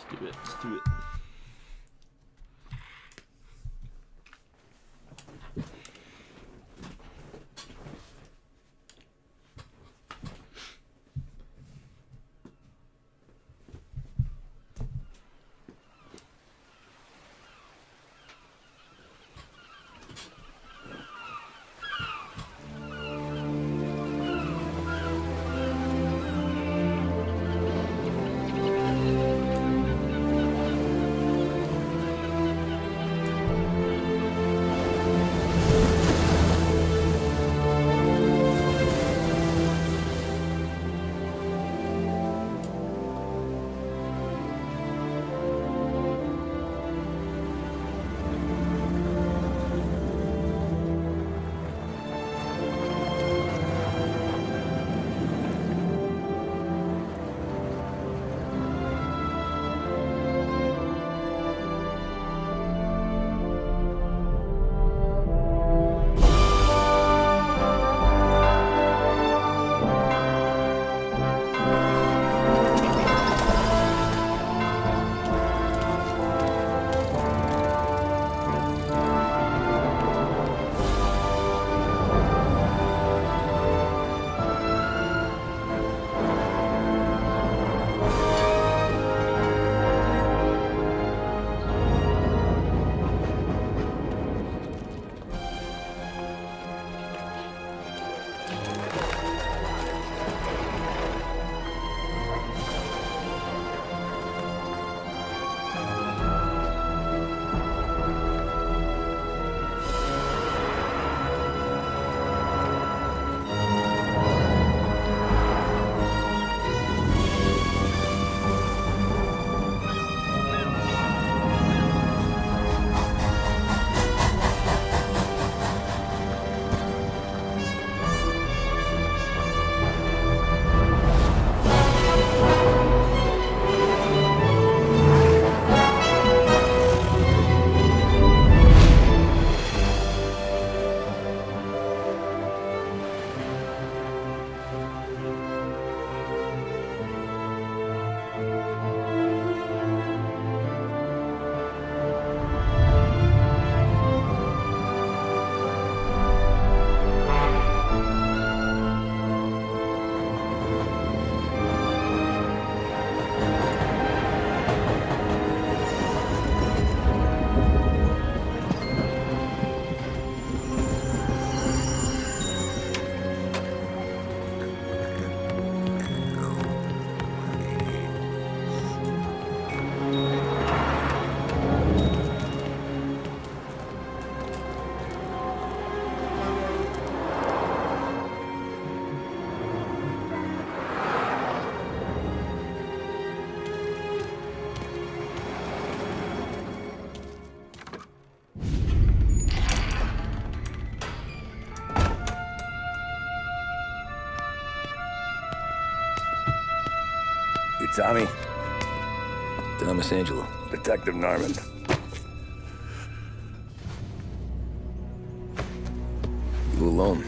do it. Let's do it. Tommy? Tommy Angelo. Detective Norman. You alone?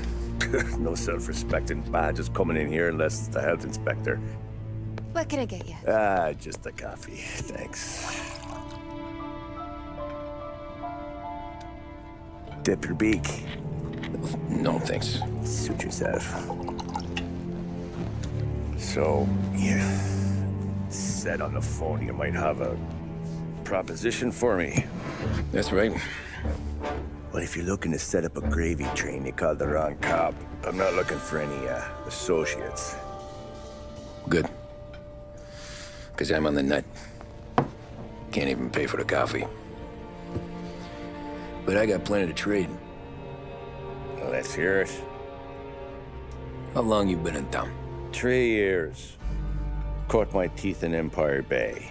No self-respecting badges coming in here unless it's the health inspector. What can I get you? Just a coffee. Thanks. Dip your beak. No, thanks. Suit yourself. So, you said on the phone you might have a proposition for me. That's right. Well, if you're looking to set up a gravy train, you called the wrong cop. I'm not looking for any, associates. Good. Because I'm on the nut. Can't even pay for the coffee. But I got plenty to trade. Well, let's hear it. How long you been in town? 3 years. Caught my teeth in Empire Bay.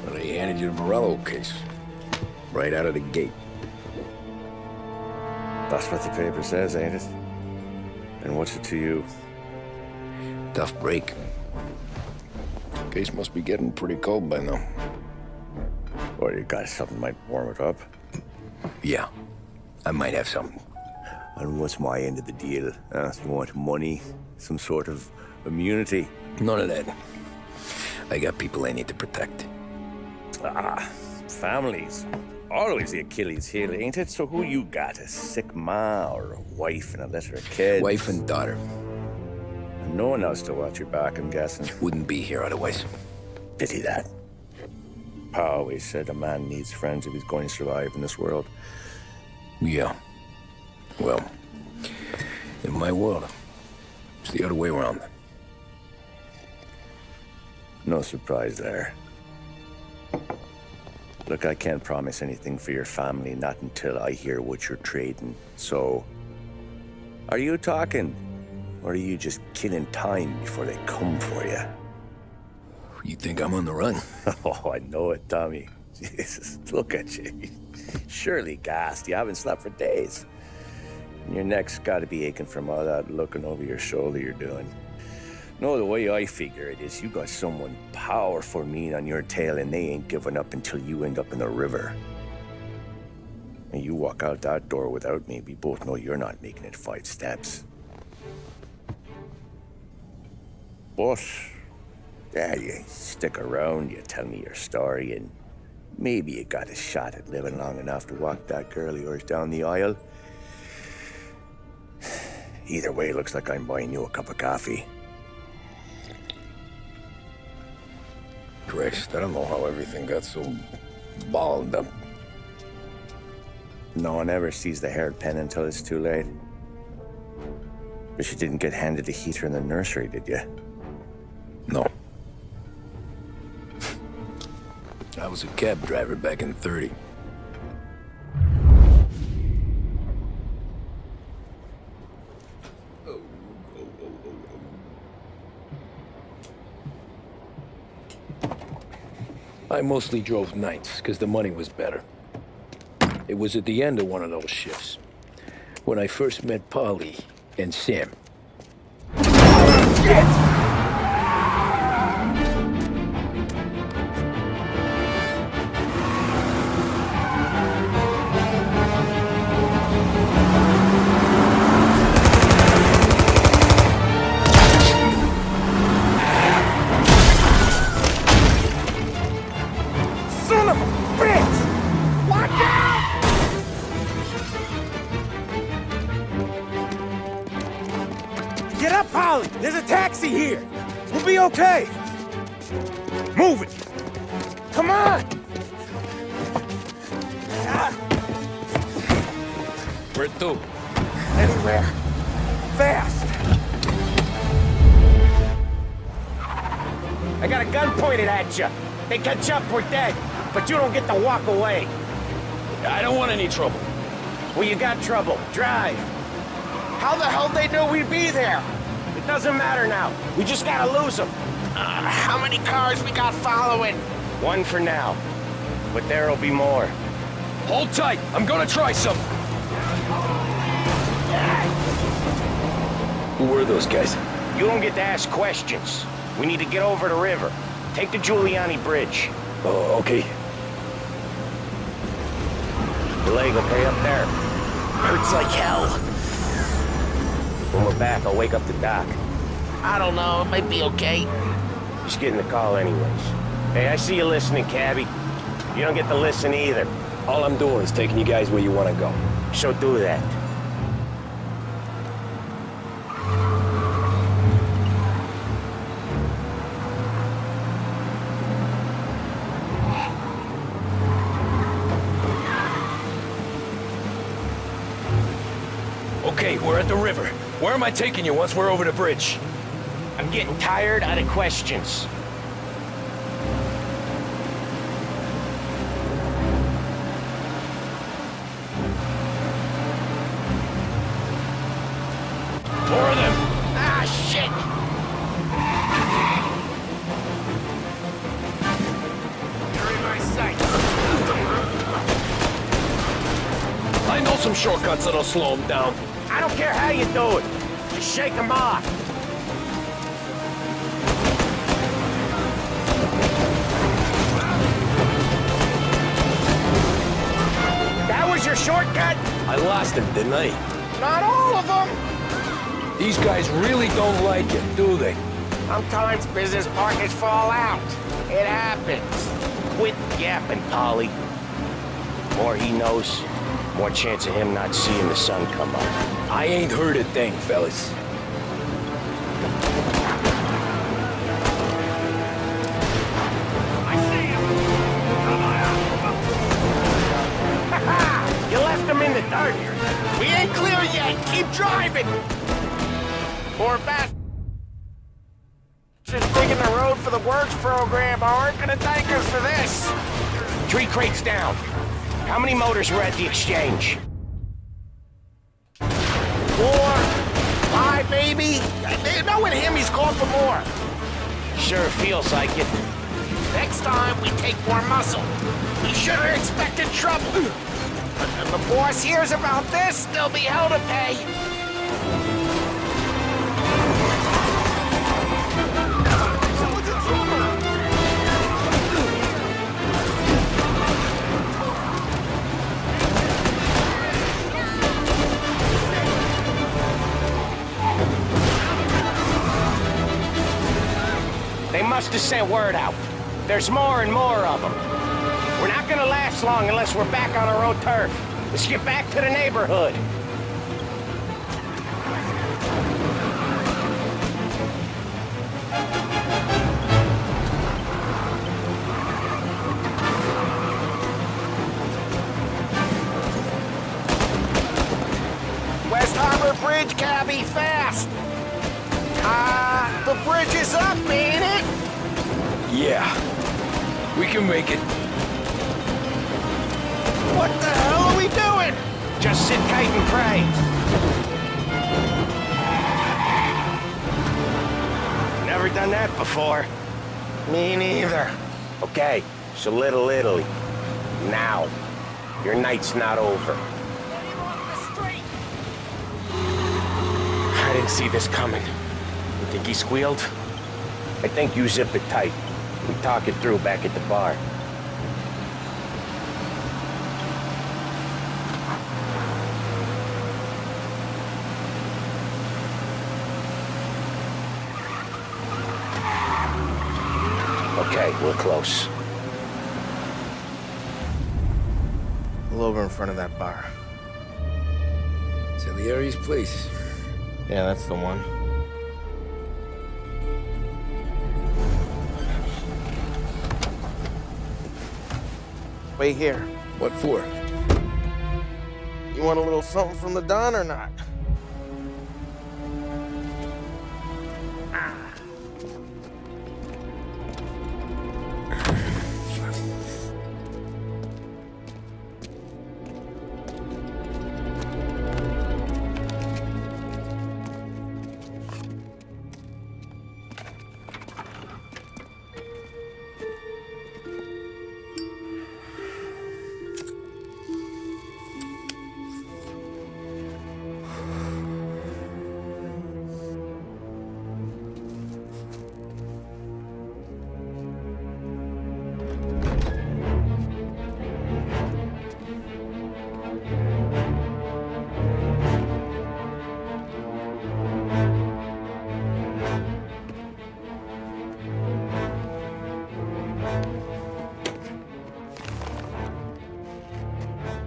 Well, they handed you the Morello case. Right out of the gate. That's what the paper says, ain't it? And what's it to you? Tough break. Case must be getting pretty cold by now. Or you got something might warm it up? Yeah, I might have something. And what's my end of the deal? You want money? Some sort of immunity? None of that. I got people I need to protect. Family's always the Achilles heel, ain't it? So who you got? A sick ma or a wife and a litter of kids? Wife and daughter. And no one else to watch your back, I'm guessing. Wouldn't be here otherwise. Pity that. Pa always said a man needs friends if he's going to survive in this world. Yeah. Well, in my world, it's the other way around. No surprise there. Look, I can't promise anything for your family, not until I hear what you're trading. So, are you talking? Or are you just killing time before they come for you? You think I'm on the run? Oh, I know it, Tommy. Jesus, look at you. Surely gassed. You haven't slept for days. And your neck's got to be aching from all that looking over your shoulder you're doing. No, the way I figure it is you got someone powerful mean on your tail and they ain't giving up until you end up in the river. And you walk out that door without me, we both know you're not making it 5 steps. But, yeah, you stick around, you tell me your story, and maybe you got a shot at living long enough to walk that girl of yours down the aisle. Either way, looks like I'm buying you a cup of coffee. Christ, I don't know how everything got so balled up. No one ever sees the haired pen until it's too late. But you didn't get handed a heater in the nursery, did you? No. I was a cab driver back in '30. I mostly drove nights, because the money was better. It was at the end of one of those shifts, when I first met Polly and Sam. Shit! Son of a bitch! Watch out! Get up, Polly! There's a taxi here! We'll be okay! Move it! Come on! Where to? Anywhere. Fast! I got a gun pointed at you. They catch up, we're dead. But you don't get to walk away. I don't want any trouble. Well, you got trouble. Drive. How the hell they knew we'd be there? It doesn't matter now. We just gotta lose them. How many cars we got following? One for now. But there'll be more. Hold tight. I'm gonna try something. Who were those guys? You don't get to ask questions. We need to get over the river. Take the Giuliani Bridge. Oh, okay. Your leg okay up there? Hurts like hell. When we're back, I'll wake up the doc. I don't know, it might be okay. Just getting the call anyways. Hey, I see you listening, cabbie. You don't get to listen either. All I'm doing is taking you guys where you want to go. So do that. Okay, we're at the river. Where am I taking you once we're over the bridge? I'm getting tired out of questions. More of them. Ah, shit! They're in my sight. I know some shortcuts that'll slow them down. I don't care how you do it. Just shake them off. That was your shortcut? I lost him, didn't I? Not all of them. These guys really don't like it, do they? Sometimes business partners fall out. It happens. Quit yapping, Polly. More he knows, more chance of him not seeing the sun come up. I ain't heard a thing, fellas. I see him! You left him in the dirt. We ain't clear yet! Keep driving! Poor bastards digging the road for the works program aren't gonna thank us for this! 3 crates down. How many motors were at the exchange? 4, 5 maybe? Knowing him, he's called for more. Sure feels like it. Next time, we take more muscle. We should have expected trouble. But if the boss hears about this, there'll be hell to pay. Someone's in trouble! They must have sent word out. There's more and more of them. We're not gonna last long unless we're back on our own turf. Let's get back to the neighborhood. West Harbor Bridge, cabby, fast! The bridge is up, ain't it? Yeah. We can make it. What the hell are we doing? Just sit tight and pray. Never done that before. Me neither. Okay, so Little Italy. Now. Your night's not over. I didn't see this coming. You think he squealed? I think you zip it tight. We talk it through back at the bar. Okay, we're close. Pull over in front of that bar. Salieri's place. Yeah, that's the one. Wait here. What for? You want a little something from the Don or not?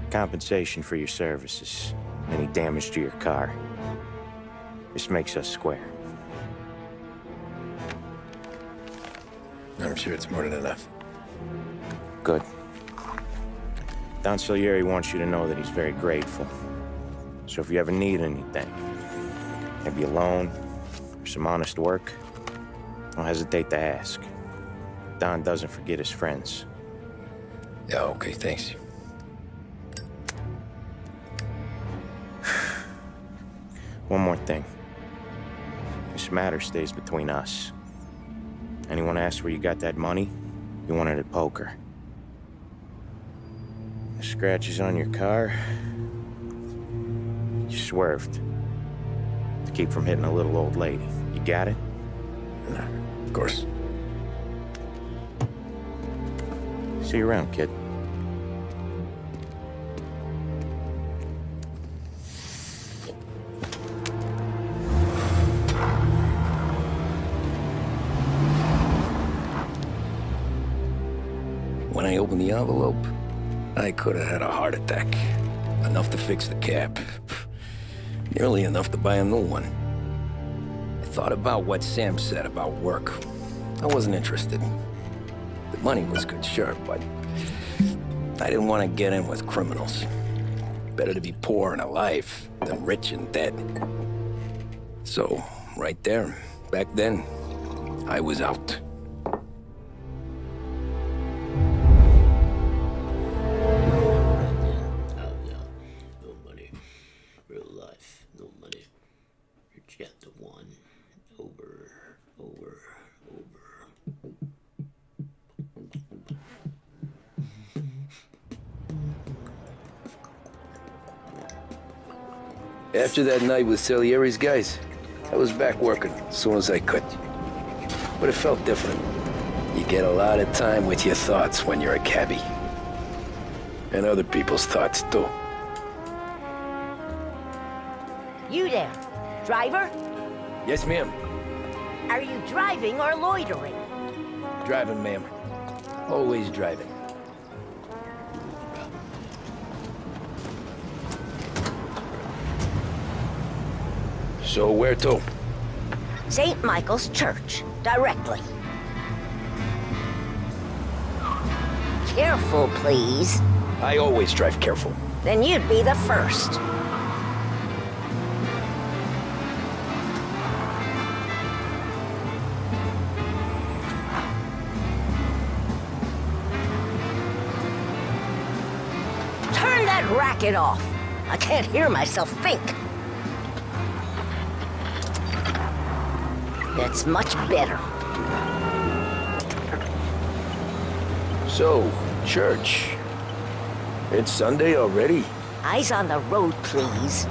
Compensation for your services. Any damage to your car. This makes us square. I'm sure it's more than enough. Good. Don Salieri wants you to know that he's very grateful. So if you ever need anything, maybe a loan or some honest work, don't hesitate to ask. Don doesn't forget his friends. Yeah, okay, thanks. One more thing. This matter stays between us. Anyone asks where you got that money, you won it at poker. The scratches on your car, you swerved to keep from hitting a little old lady. You got it? Nah, of course. See you around, kid. when I opened the envelope, I could have had a heart attack. Enough to fix the cab. Nearly enough to buy a new one. I thought about what Sam said about work. I wasn't interested. The money was good, sure, but I didn't want to get in with criminals. Better to be poor and alive than rich and dead. So, right there, back then, I was out. No money. Real life. No money. Chapter 1. Over. After that night with Salieri's guys, I was back working as soon as I could. But it felt different. You get a lot of time with your thoughts when you're a cabbie. And other people's thoughts, too. You there, driver? Yes, ma'am. Are you driving or loitering? Driving, ma'am. Always driving. So where to? St. Michael's Church, directly. Careful, please. I always drive careful. Then you'd be the first. Turn that racket off. I can't hear myself think. That's much better. So, church. It's Sunday already? Eyes on the road, please.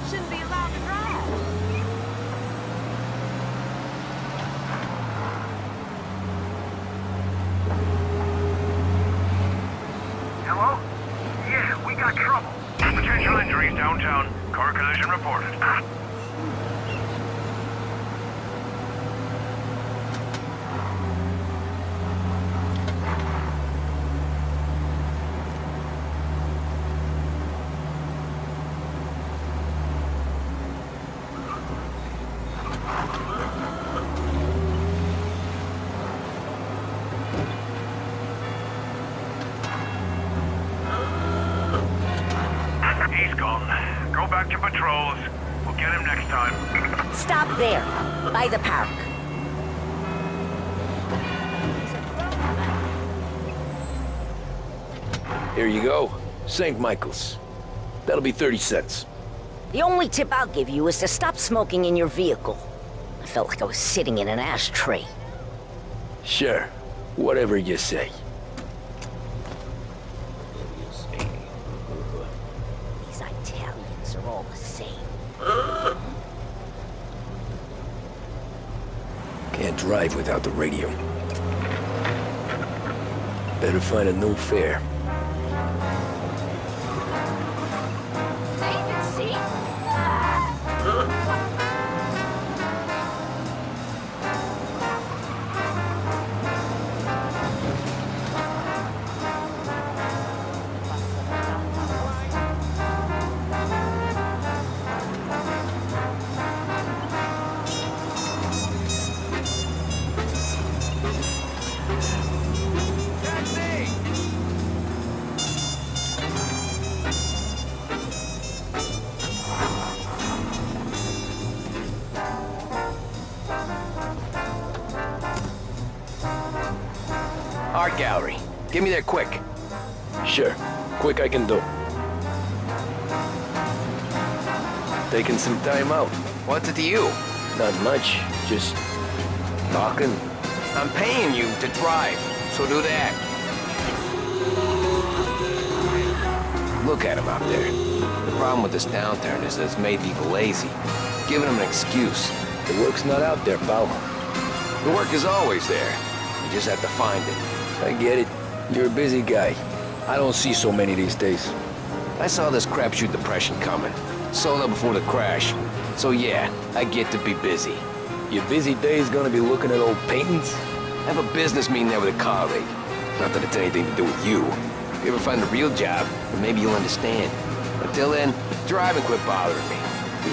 Shouldn't be allowed to drive. Hello? Yeah, we got trouble. Potential injuries downtown. Car collision reported. He's gone. Go back to patrols. We'll get him next time. Stop there, by the park. Here you go. St. Michael's. That'll be 30 cents. The only tip I'll give you is to stop smoking in your vehicle. I felt like I was sitting in an ashtray. Sure. Whatever you say. These Italians are all the same. Can't drive without the radio. Better find a new fare. Art gallery. Get me there quick. Sure. Quick I can do. Taking some time out. What's it to you? Not much. Just talking. I'm paying you to drive, so do that. Look at him out there. The problem with this downturn is that it's made people lazy, giving them an excuse. The work's not out there, pal. The work is always there. You just have to find it. I get it. You're a busy guy. I don't see so many these days. I saw this crapshoot depression coming. Sold out before the crash. So yeah, I get to be busy. Your busy day's gonna be looking at old paintings? I have a business meeting there with a colleague. Not that it's anything to do with you. If you ever find a real job, then maybe you'll understand. Until then, drive and quit bothering me.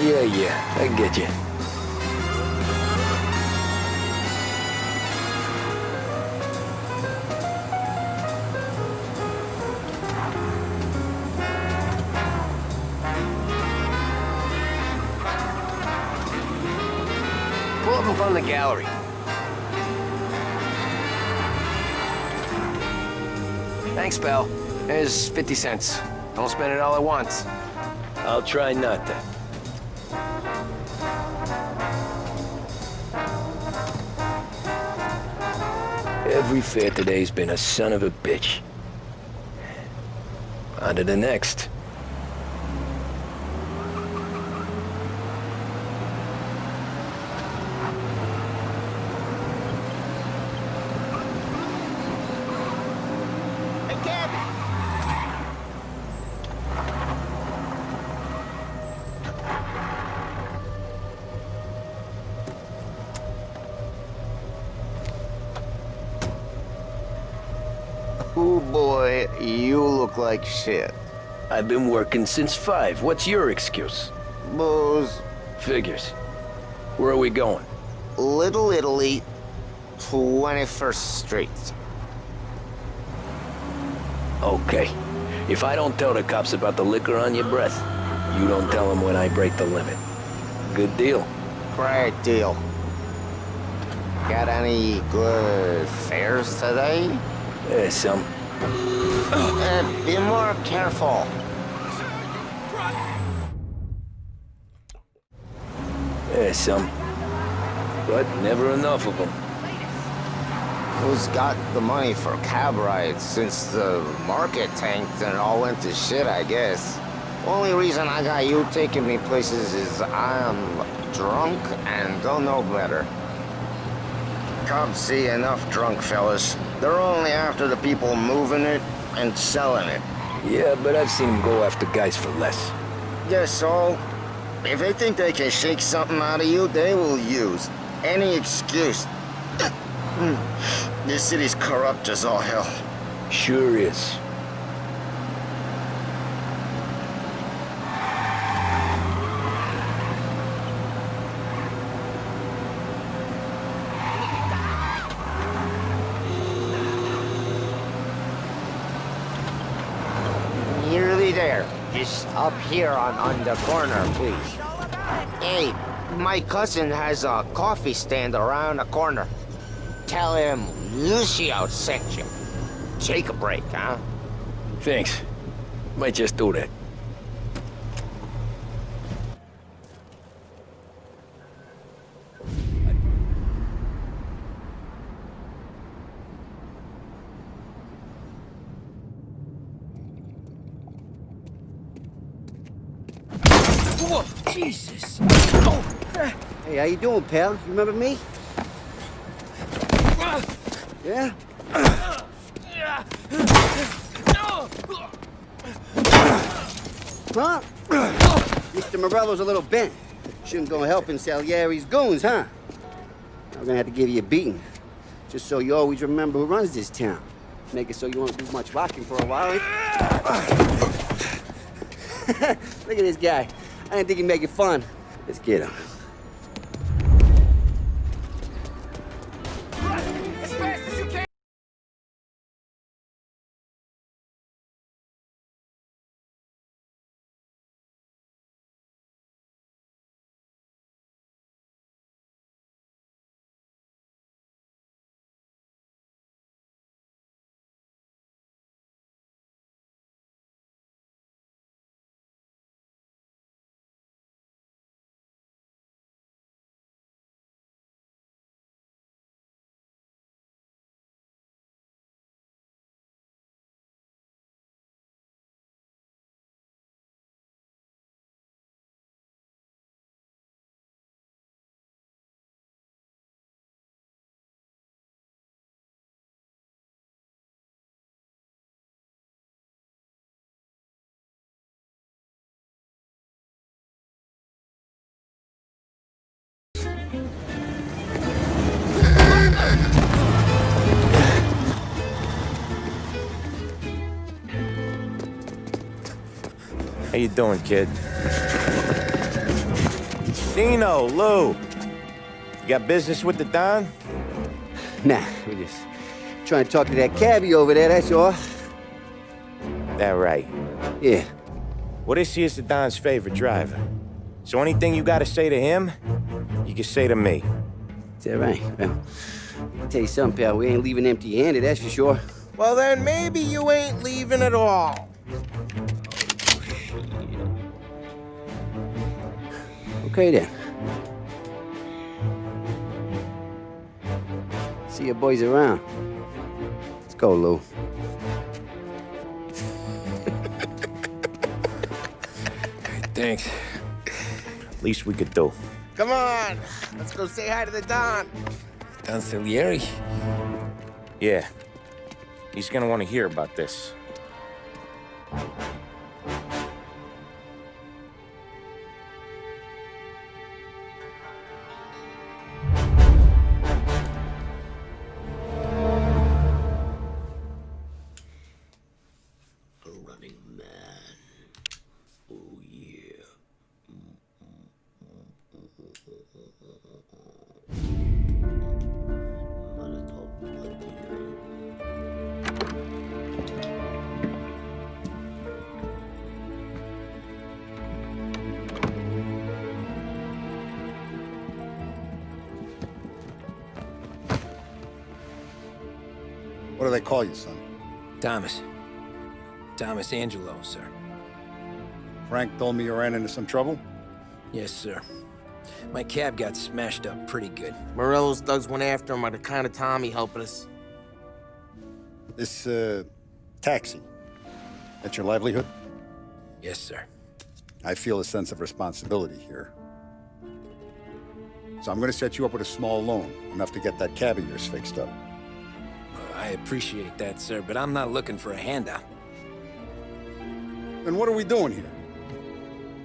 Yeah, I get you. Pull up in front of the gallery. Thanks, pal. There's 50 cents. Don't spend it all at once. I'll try not to. Every fair today's been a son of a bitch. On to the next. Hey, Gabby! Oh boy, you look like shit. I've been working since 5. What's your excuse? Booze. Figures. Where are we going? Little Italy, 21st Street. Okay. If I don't tell the cops about the liquor on your breath, you don't tell them when I break the limit. Good deal. Great deal. Got any good fares today? There's some. Be more careful. There's some. But never enough of them. Who's got the money for cab rides since the market tanked and all went to shit, I guess? Only reason I got you taking me places is I'm drunk and don't know better. Cops see enough drunk fellas. They're only after the people moving it and selling it. Yeah, but I've seen them go after guys for less. Yes, so if they think they can shake something out of you, they will use any excuse. This city's corrupt as all hell. Sure is. Nearly there. Just up here on the corner, please. Hey, my cousin has a coffee stand around the corner. Tell him Lucio sent you. Take a break, huh? Thanks. Might just do that. Whoa, Jesus! Hey, how you doing, pal? You remember me? Yeah? Huh? Mr. Morello's a little bent. Shouldn't go helping Salieri's goons, huh? I'm gonna have to give you a beating. Just so you always remember who runs this town. Make it so you won't do much rocking for a while. Look at this guy. I didn't think he'd make it fun. Let's get him. How you doing, kid? Dino, Lou. You got business with the Don? Nah, we just trying to talk to that cabbie over there, that's all. That right. Yeah. Well, this here's the Don's favorite driver. So anything you gotta say to him, you can say to me. Is that right? Well, I'll tell you something, pal. We ain't leaving empty-handed, that's for sure. Well, then maybe you ain't leaving at all. Okay, then. See your boys around. Let's go, Lou. Thanks. Least we could do. Come on, let's go say hi to the Don. Don Salieri? Yeah. He's gonna want to hear about this. What do they call you, son? Thomas. Tommy Angelo, sir. Frank told me you ran into some trouble? Yes, sir. My cab got smashed up pretty good. Morello's thugs went after him on account of Tommy helping us. This, taxi, that's your livelihood? Yes, sir. I feel a sense of responsibility here. So I'm gonna set you up with a small loan, enough to get that cab of yours fixed up. I appreciate that, sir, but I'm not looking for a handout. Then what are we doing here?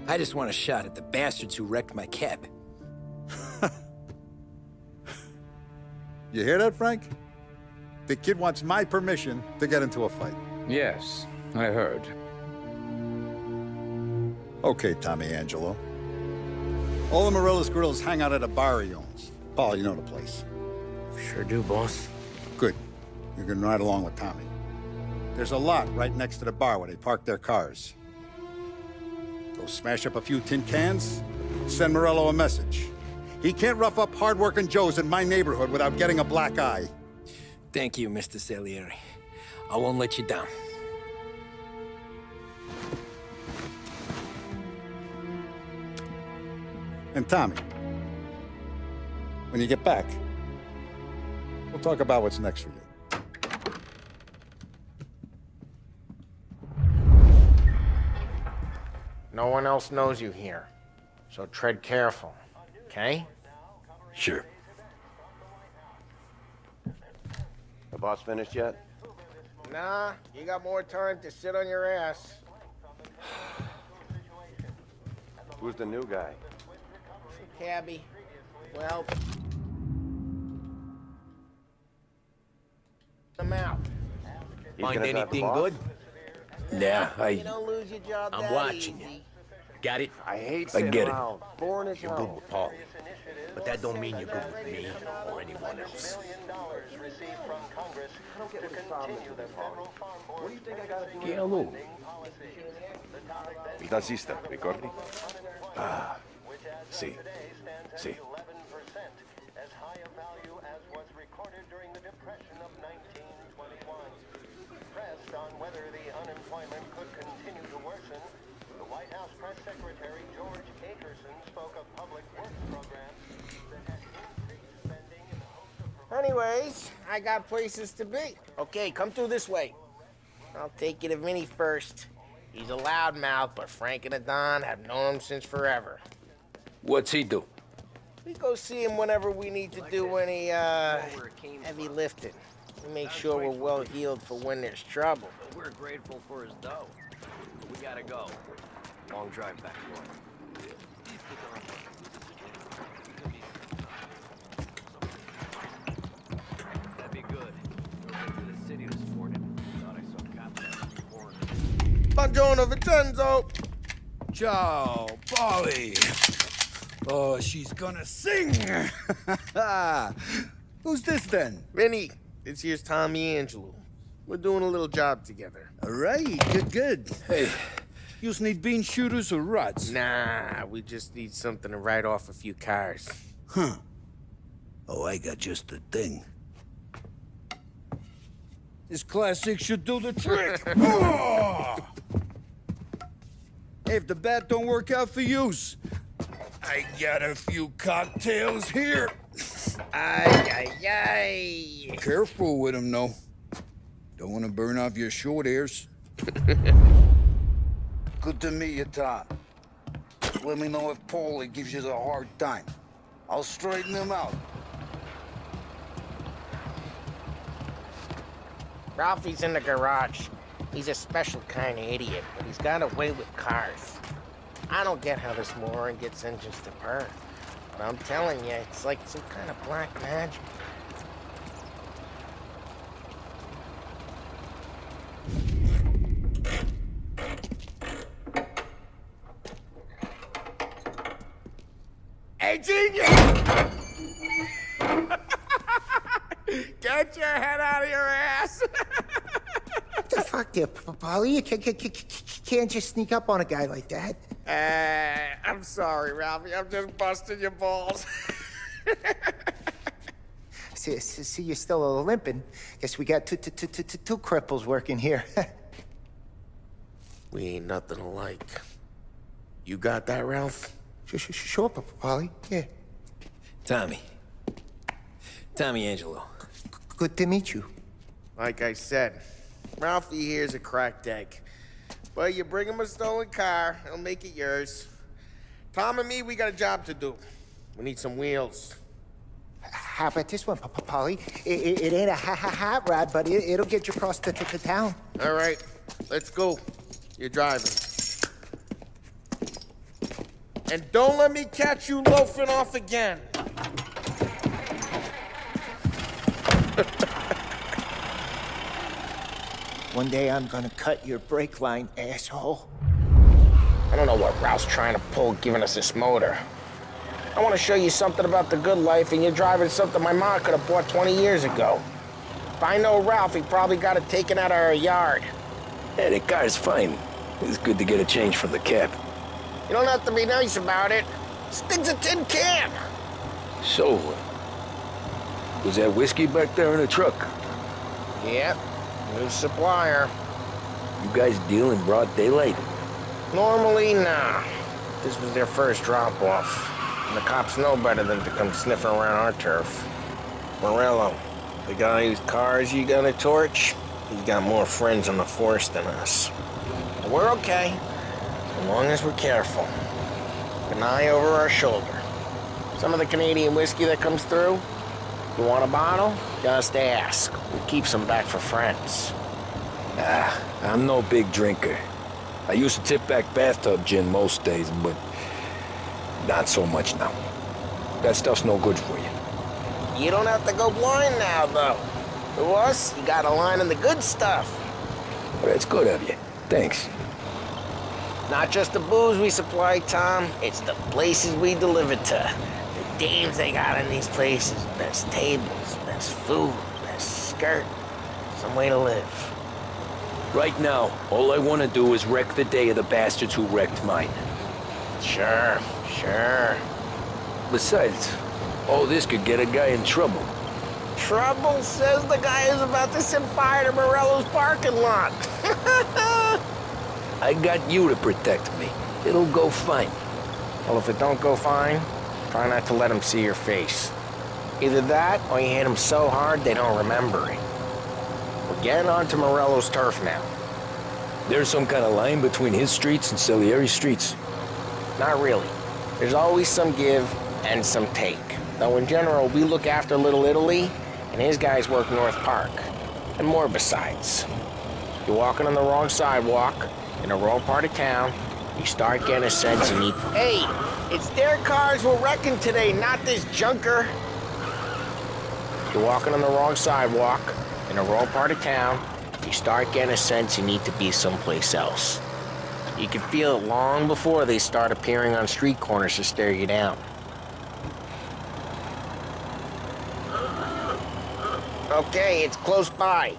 I just want a shot at the bastards who wrecked my cab. You hear that, Frank? The kid wants my permission to get into a fight. Yes, I heard. Okay, Tommy Angelo. All the Morello's girls hang out at a bar he owns. Paul, you know the place. Sure do, boss. Good. You can ride along with Tommy. There's a lot right next to the bar where they park their cars. Go smash up a few tin cans, send Morello a message. He can't rough up hard-working Joes in my neighborhood without getting a black eye. Thank you, Mr. Salieri. I won't let you down. And Tommy, when you get back, we'll talk about what's next for you. No one else knows you here, so tread careful, okay? Sure. The boss finished yet? Nah, you got more time to sit on your ass. Who's the new guy? Cabby. Well, I'm out. Find anything good? Nah, You don't lose your job I'm that watching easy. you. Got it? I hate I sitting get it. around. Boring as You're hell. good with Paul. But that don't mean you're good with me or anyone else. What do you think I gotta do? Chi è lui? Il tassista, ricordi? Ah, sì, sì. On whether the unemployment could continue to worsen, the White House Press Secretary George Akerson spoke of public works programs that had increased spending in the hopes of Anyways, I got places to be. Okay, come through this way. I'll take you to Vinny first. He's a loudmouth, but Frank and the Don have known him since forever. What's he do? We go see him whenever we need to do any, heavy lifting. We make sure we're well healed for when there's trouble. We're grateful for his dough. We gotta go. Long drive back to work. That'd be good. Drove into the city this morning. Thought I saw cops before. Buongiorno, Vincenzo! Ciao, Polly. Oh, she's gonna sing. Who's this then? Vinny, this here's Tommy Angelo. We're doing a little job together. All right, good. Hey, you need bean shooters or rods? Nah, we just need something to write off a few cars. Huh. Oh, I got just the thing. This classic should do the trick. Oh! Hey, if the bat don't work out for yous, I got a few cocktails here. Ay. Careful with them, though. Don't want to burn off your short hairs. Good to meet you, Tom. Let me know if Paulie gives you the hard time. I'll straighten him out. Ralphie's in the garage. He's a special kind of idiot, but he's got a way with cars. I don't get how this moron gets engines to burn. But I'm telling you, it's like some kind of black magic. Hey, genius! Get your head out of your ass! What the fuck there, Polly? You can't just sneak up on a guy like that. I'm sorry, Ralphie. I'm just busting your balls. See, you're still limping. Guess we got two cripples working here. We ain't nothing alike. You got that, Ralph? Sure, Polly. Yeah. Tommy Angelo. Good to meet you. Like I said, Ralphie here's a cracked egg. But you bring him a stolen car, he'll make it yours. Tom and me, we got a job to do. We need some wheels. How about this one, Polly? It ain't a hot rod, but it'll get you across to town. All right, let's go. You're driving. And don't let me catch you loafing off again. One day I'm gonna cut your brake line, asshole. I don't know what Ralph's trying to pull giving us this motor. I want to show you something about the good life, and you're driving something my mom could have bought 20 years ago. If I know Ralph, he probably got it taken out of our yard. Hey, the car's fine. It's good to get a change from the cab. You don't have to be nice about it. This thing's a tin can. So, was that whiskey back there in the truck? Yep, new supplier. You guys deal in broad daylight? Normally, nah. This was their first drop-off. And the cops know better than to come sniffing around our turf. Morello, the guy whose cars you gonna torch, he's got more friends on the force than us. But we're okay, as long as we're careful. An eye over our shoulder. Some of the Canadian whiskey that comes through, you want a bottle? Just ask. We keep some back for friends. I'm no big drinker. I used to tip back bathtub gin most days, but not so much now. That stuff's no good for you. You don't have to go blind now, though. To us, you got a line in the good stuff. Well, that's good of you. Thanks. Not just the booze we supply, Tom. It's the places we deliver to. The dames they got in these places. Best tables, best food, best skirt. Some way to live. Right now, all I want to do is wreck the day of the bastards who wrecked mine. Sure. Besides, all this could get a guy in trouble. Trouble says the guy is about to set fire to Morello's parking lot. I got you to protect me. It'll go fine. Well, if it don't go fine, try not to let them see your face. Either that, or you hit them so hard they don't remember it. We're getting onto Morello's turf now. There's some kind of line between his streets and Salieri's streets? Not really. There's always some give and some take. Though in general, we look after Little Italy, and his guys work North Park. And more besides. You're walking on the wrong sidewalk, in the wrong part of town, you start getting a sense you need... Hey, it's their cars we're wrecking today, not this junker. You're walking on the wrong sidewalk, in the wrong part of town, you start getting a sense you need to be someplace else. You can feel it long before they start appearing on street corners to stare you down. Okay, it's close by.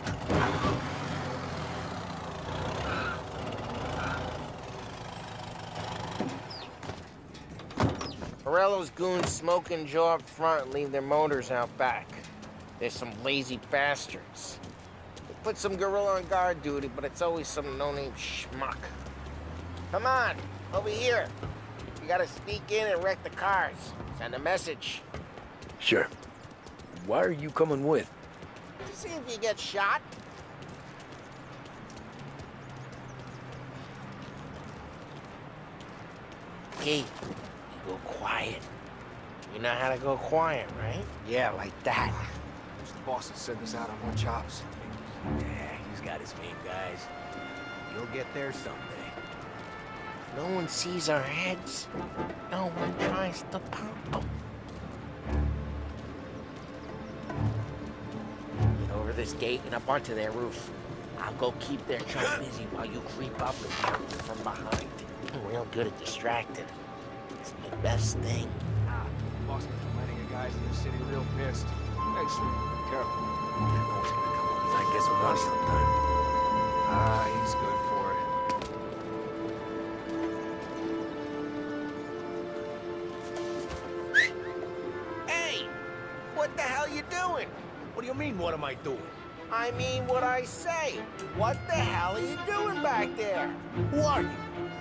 Morello's goons smoke and jaw up front and leave their motors out back. They're some lazy bastards. They put some gorilla on guard duty, but it's always some no-name schmuck. Come on, over here. You gotta sneak in and wreck the cars. Send a message. Sure. Why are you coming with? See if you get shot. Hey, you go quiet. You know how to go quiet, right? Yeah, like that. Who's the boss that sent us out on our chops? Yeah, he's got his main guys. You'll get there someday. No one sees our heads. No one tries to pop them. Get over this gate and up onto their roof. I'll go keep their truck busy while you creep up and shoot them from behind. I'm real good at distracting. It's my best thing. Boss is letting you guys in the city real pissed. Thanks, sir. Careful. No one's gonna come up. I guess we'll run sometime. He's good for it. Hey! What the hell you doing? What do you mean, what am I doing? I mean what I say. What the hell are you doing back there? Who are you?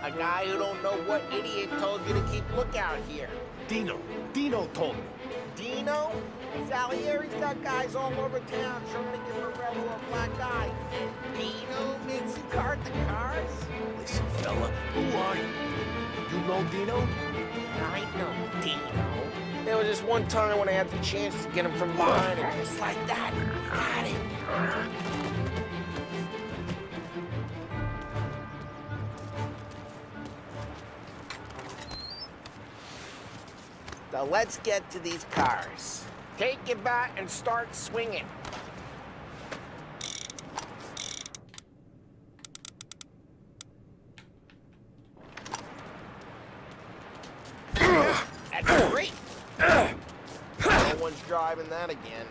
A guy who don't know what idiot told you to keep lookout here. Dino. Dino told me. Dino? Salieri's got guys all over town trying to give Morello a black eye. And Dino makes you cart the cars? Listen, fella, who are you? You know Dino? I know Dino. There was this one time when I had the chance to get him from behind and just like that. Got it. So let's get to these cars. Take your bat and start swinging. That's great. No one's driving that again.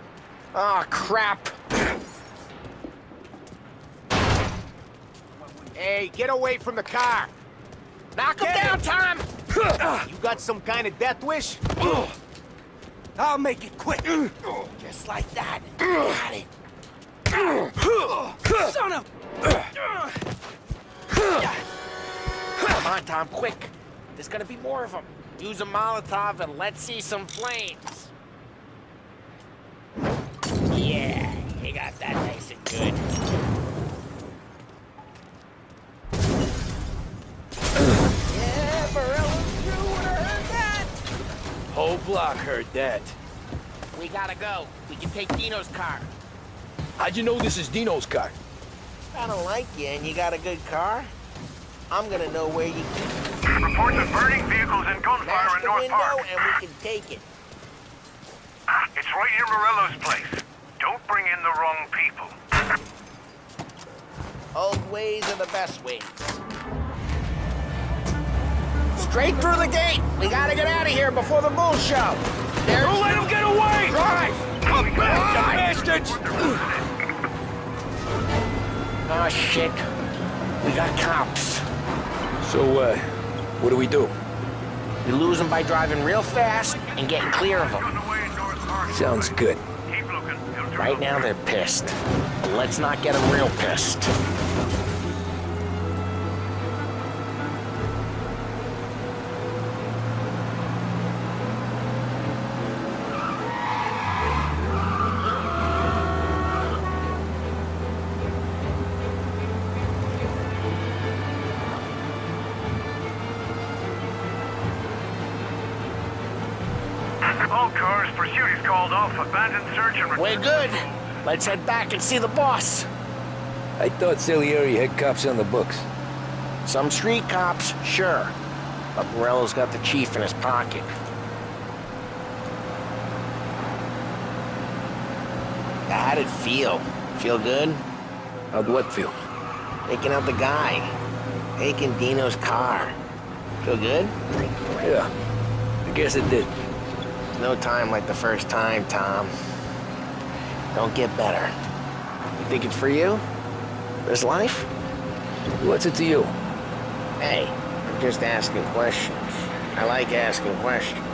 Ah, crap. Hey, get away from the car! Knock him down, Tom! You got some kind of death wish? I'll make it quick. Just like that. Got it. Son of... Come on, Tom, quick. There's gonna be more of them. Use a Molotov and let's see some flames. Yeah, you got that nice and good. Yeah, Morello's crew would have heard that. Whole block heard that. We gotta go. We can take Dino's car. How'd you know this is Dino's car? I don't like you and you got a good car. I'm gonna know where you keep it. Reports of burning vehicles and gunfire Smash in the North window Park. and we can take it. It's right near Morello's place. Don't bring in the wrong people. Old ways are the best ways. Straight through the gate. We gotta get out of here before the bull show. Don't let him get away! Drive! Come back, you bastards! Oh, shit. We got cops. So, what do we do? We lose them by driving real fast and getting clear of them. Sounds good. Right now, they're pissed. Let's not get them real pissed. All cars, pursuit is called off. Abandoned search and return. We're good. Let's head back and see the boss. I thought Salieri had cops on the books. Some street cops, sure. But Morello's got the chief in his pocket. How'd it feel? Feel good? How'd what feel? Taking out the guy. taking Dino's car. Feel good? Yeah, I guess it did. No time like the first time, Tom. Don't get better. You think it's for you? This life? What's it to you? Hey, I'm just asking questions. I like asking questions.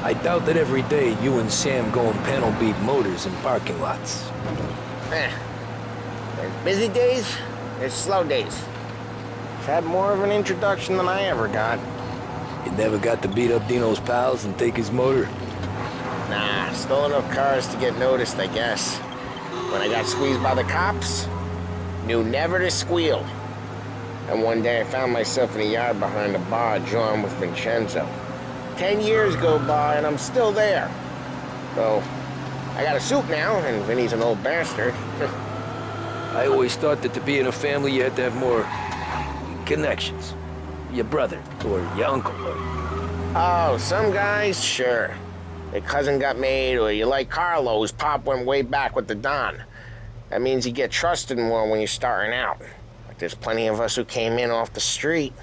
I doubt that every day you and Sam go and panel beat motors in parking lots. There's busy days, there's slow days. I've had more of an introduction than I ever got. You never got to beat up Dino's pals and take his motor? Nah, stole enough cars to get noticed, I guess. When I got squeezed by the cops, knew never to squeal. And one day I found myself in a yard behind a bar drawn with Vincenzo. 10 years go by and I'm still there. So, I got a suit now, and Vinny's an old bastard. I always thought that to be in a family you had to have more connections. Your brother, or your uncle, or... Oh, some guys, sure. Their cousin got made, or you like Carlo's pop went way back with the Don. That means you get trusted more when you're starting out. But there's plenty of us who came in off the street.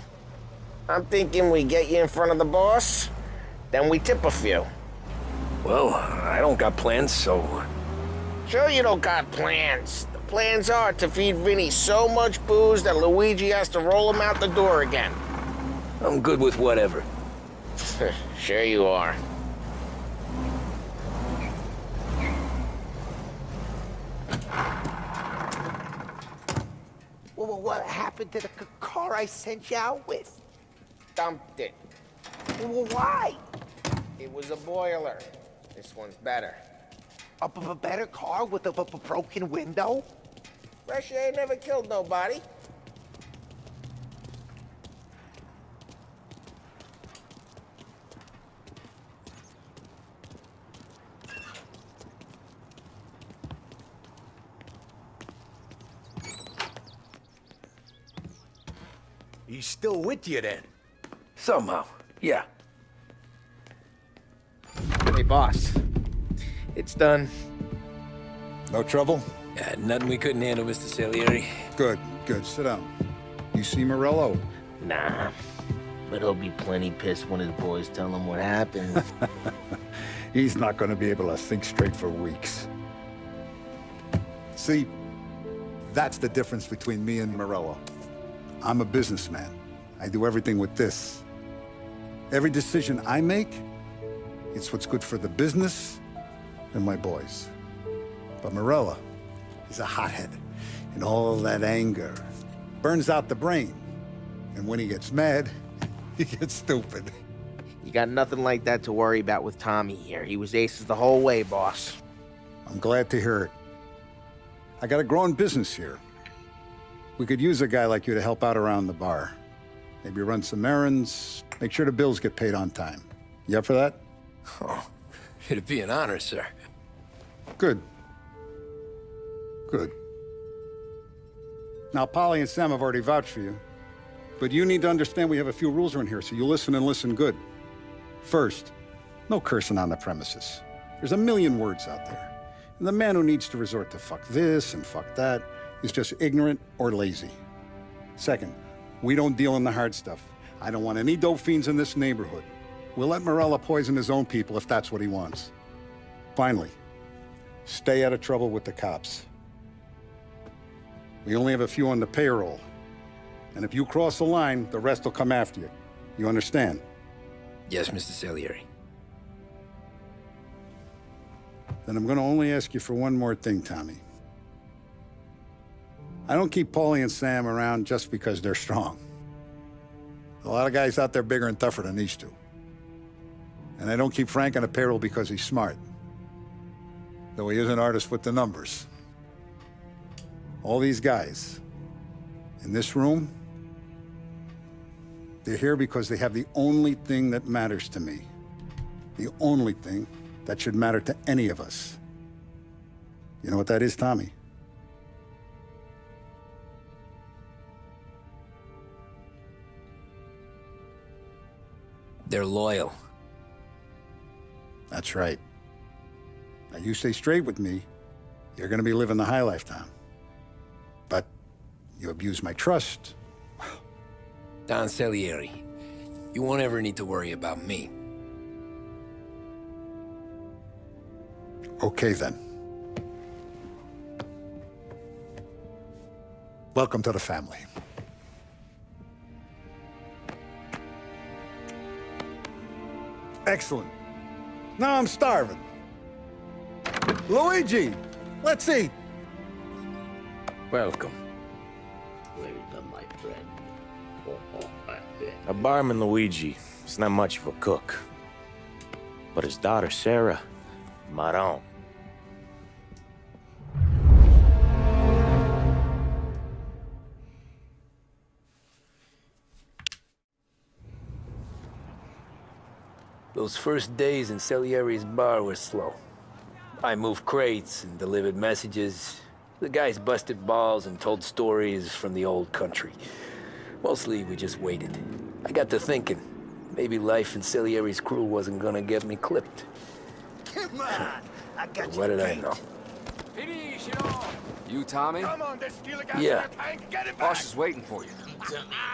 I'm thinking we get you in front of the boss, then we tip a few. Well, I don't got plans, so... Sure you don't got plans. The plans are to feed Vinny so much booze that Luigi has to roll him out the door again. I'm good with whatever. Sure you are. Well, what happened to the car I sent you out with? Dumped it. Well, why? It was a boiler. This one's better. A better car with a broken window? Fresh air never killed nobody. He's still with you then? Somehow, yeah. Hey, boss. It's done. No trouble? Yeah, nothing we couldn't handle, Mr. Salieri. Good, good. Sit down. You see Morello? Nah, but he'll be plenty pissed when his boys tell him what happened. He's not going to be able to think straight for weeks. See, that's the difference between me and Morello. I'm a businessman. I do everything with this. Every decision I make, it's what's good for the business and my boys. But Morello, he's a hothead, and all that anger burns out the brain. And when he gets mad, he gets stupid. You got nothing like that to worry about with Tommy here. He was aces the whole way, boss. I'm glad to hear it. I got a growing business here. We could use a guy like you to help out around the bar. Maybe run some errands, make sure the bills get paid on time. You up for that? Oh, it'd be an honor, sir. Good. Good. Now, Polly and Sam have already vouched for you. But you need to understand we have a few rules around here, so you listen and listen good. First, no cursing on the premises. There's a million words out there. And the man who needs to resort to fuck this and fuck that is just ignorant or lazy. Second, we don't deal in the hard stuff. I don't want any dope fiends in this neighborhood. We'll let Morello poison his own people if that's what he wants. Finally, stay out of trouble with the cops. We only have a few on the payroll. And if you cross the line, the rest will come after you. You understand? Yes, Mr. Salieri. Then I'm gonna only ask you for one more thing, Tommy. I don't keep Paulie and Sam around just because they're strong. A lot of guys out there bigger and tougher than these two. And I don't keep Frank on the payroll because he's smart. Though he is an artist with the numbers. All these guys in this room, they're here because they have the only thing that matters to me. The only thing that should matter to any of us. You know what that is, Tommy? They're loyal. That's right. Now, you stay straight with me, you're gonna be living the high life, Tom. But you abuse my trust, Don Salieri. You won't ever need to worry about me. Okay, then. Welcome to the family. Excellent. Now I'm starving. Luigi, let's eat. Welcome. Where's my friend? My friend. A barman, Luigi, is not much of a cook. But his daughter, Sarah, Maron. Those first days in Salieri's bar were slow. I moved crates and delivered messages. The guys busted balls and told stories from the old country. Mostly, we just waited. I got to thinking, maybe life in Salieri's crew wasn't gonna get me clipped. Come on, I got But what did I know? You, Tommy? Come on, there's steel gas Yeah. in the tank. Get it back. Boss is waiting for you.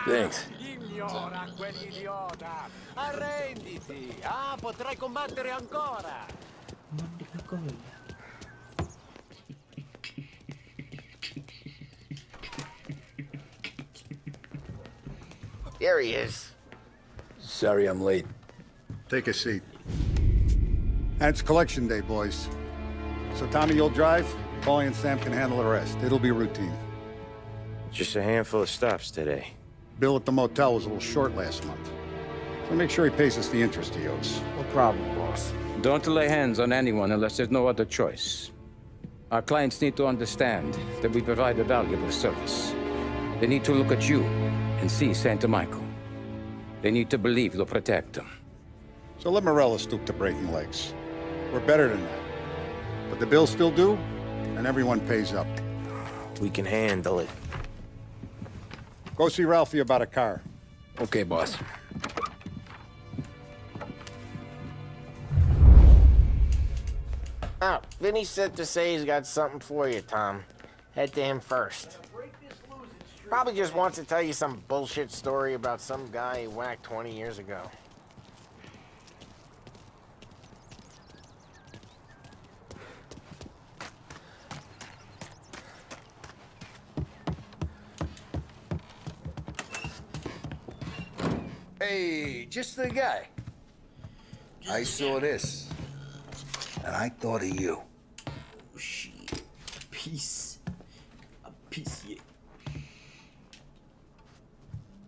Thanks. Ignora quell'idiota! Arrenditi! Ah, potrai combattere ancora! There he is. Sorry I'm late. Take a seat. And it's collection day, boys. So Tommy, you'll drive. Paulie and Sam can handle the rest. It'll be routine. Just a handful of stops today. Bill at the motel was a little short last month. So make sure he pays us the interest he owes. No problem, boss. Don't lay hands on anyone unless there's no other choice. Our clients need to understand that we provide a valuable service. They need to look at you and see Santa Michael. They need to believe you'll protect them. So let Morella stoop to breaking legs. We're better than that. But the bills still due, and everyone pays up. We can handle it. Go see Ralphie about a car. Okay, boss. Oh, Vinny said to say he's got something for you, Tom. Head to him first. Probably just wants to tell you some bullshit story about some guy he whacked 20 years ago. Hey, just the guy. I saw this, and I thought of you. Oh, shit. Peace. A piece, yeah.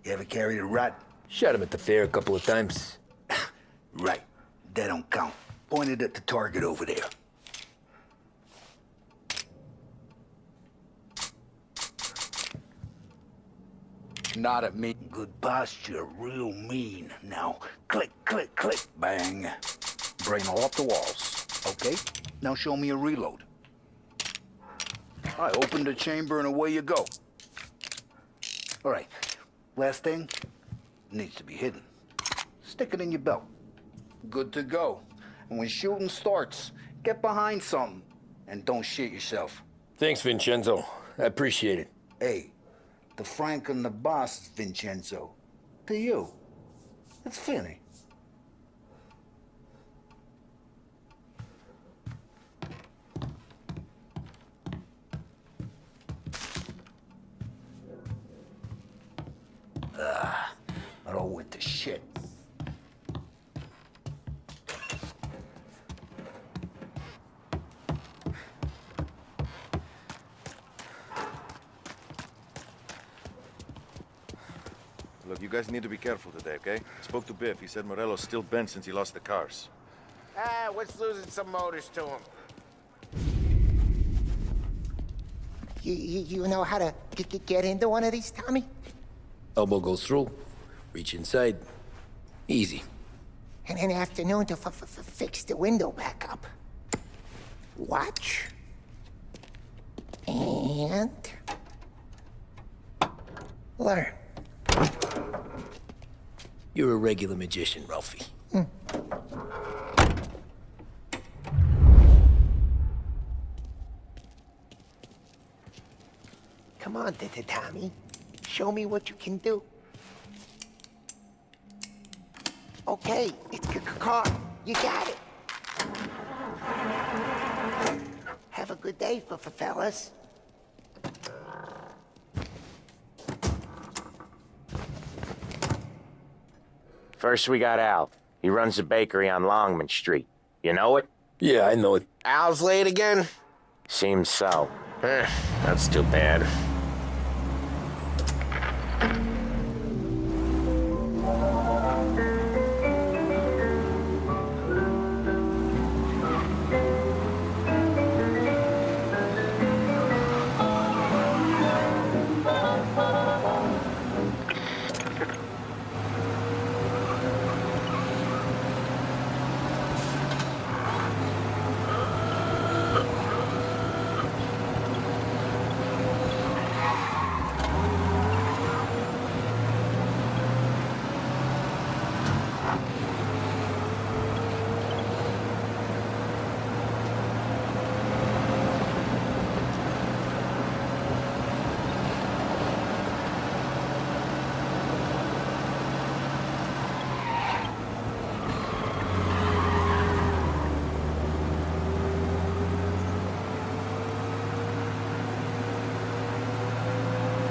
You ever carried a rat? Shot him at the fair a couple of times. Right. That don't count. Pointed at the target over there. Not at me. Good posture, real mean. Now, click, click, click, bang. Brain all up the walls. Okay? Now show me a reload. I open the chamber and away you go. All right. Last thing, needs to be hidden. Stick it in your belt. Good to go. And when shooting starts, get behind something and don't shit yourself. Thanks, Vincenzo. I appreciate it. Hey, the Frank and the boss is Vincenzo. To you, it's Finny. It all went to shit. Look, you guys need to be careful today, okay? I spoke to Biff. He said Morello's still bent since he lost the cars. Ah, what's losing some motors to him? You know how to get into one of these, Tommy? Elbow goes through. Reach inside. Easy. And an afternoon to fix the window back up. Watch. And... learn. You're a regular magician, Ralphie. Come on, Tommy. Show me what you can do. Okay, it's car. You got it. Have a good day, fellas. First, we got Al. He runs a bakery on Longman Street. You know it? Yeah, I know it. Al's late again? Seems so. That's too bad.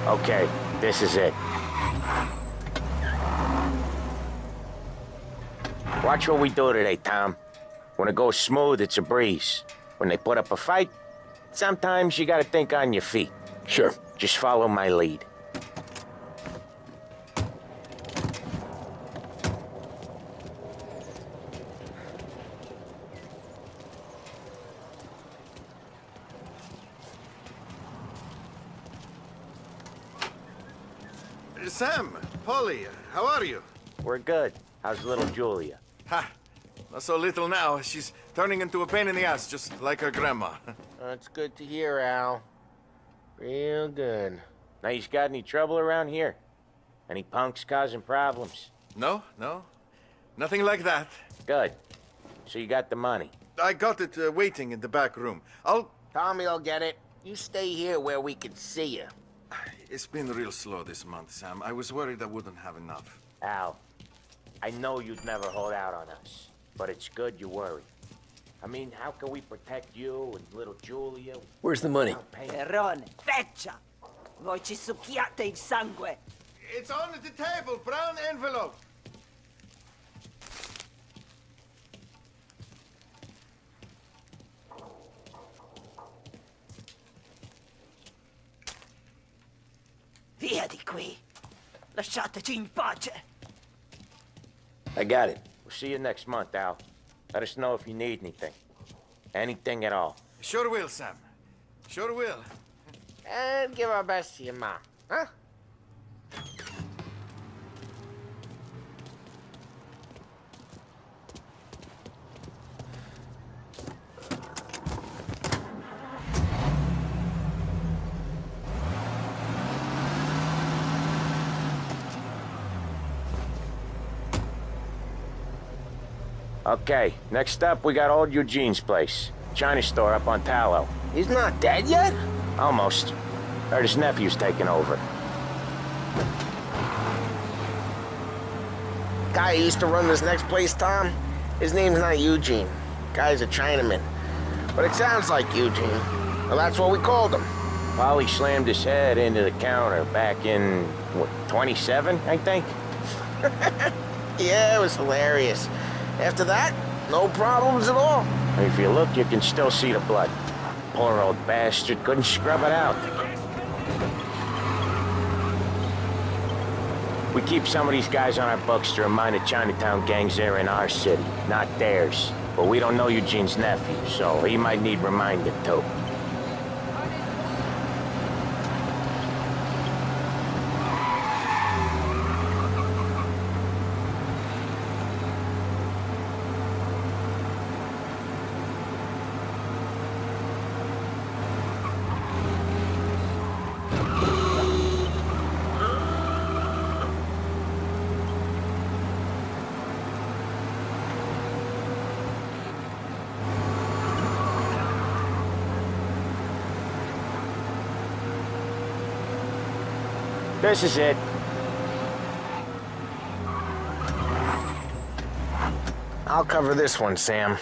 Okay, this is it. Watch what we do today, Tom. When it goes smooth, it's a breeze. When they put up a fight, sometimes you gotta think on your feet. Sure. Just follow my lead. Sam, Polly, how are you? We're good. How's little Julia? Ha! Not so little now. She's turning into a pain in the ass, just like her grandma. That's good to hear, Al. Real good. Now, you got any trouble around here? Any punks causing problems? No, no. Nothing like that. Good. So you got the money? I got it waiting in the back room. Tommy'll get it. You stay here where we can see you. It's been real slow this month, Sam. I was worried I wouldn't have enough. Al, I know you'd never hold out on us, but it's good you worry. I mean, how can we protect you and little Julia? Where's the money? Perrone, feccia! Voi ci succhiate il sangue! It's on the table, brown envelope. Via di qui! Lasciateci in pace! I got it. We'll see you next month, Al. Let us know if you need anything. Anything at all. Sure will, Sam. Sure will. And give our best to your mom, huh? Okay, next up, we got old Eugene's place. China store up on Tallow. He's not dead yet? Almost. Heard his nephew's taking over. Guy who used to run this next place, Tom, his name's not Eugene. Guy's a Chinaman. But it sounds like Eugene. Well, that's what we called him. Polly slammed his head into the counter back in, what, 27, I think? Yeah, it was hilarious. After that, no problems at all. If you look, you can still see the blood. Poor old bastard couldn't scrub it out. We keep some of these guys on our books to remind the Chinatown gangs they're in our city, not theirs. But we don't know Eugene's nephew, so he might need reminded too. This is it. I'll cover this one, Sam.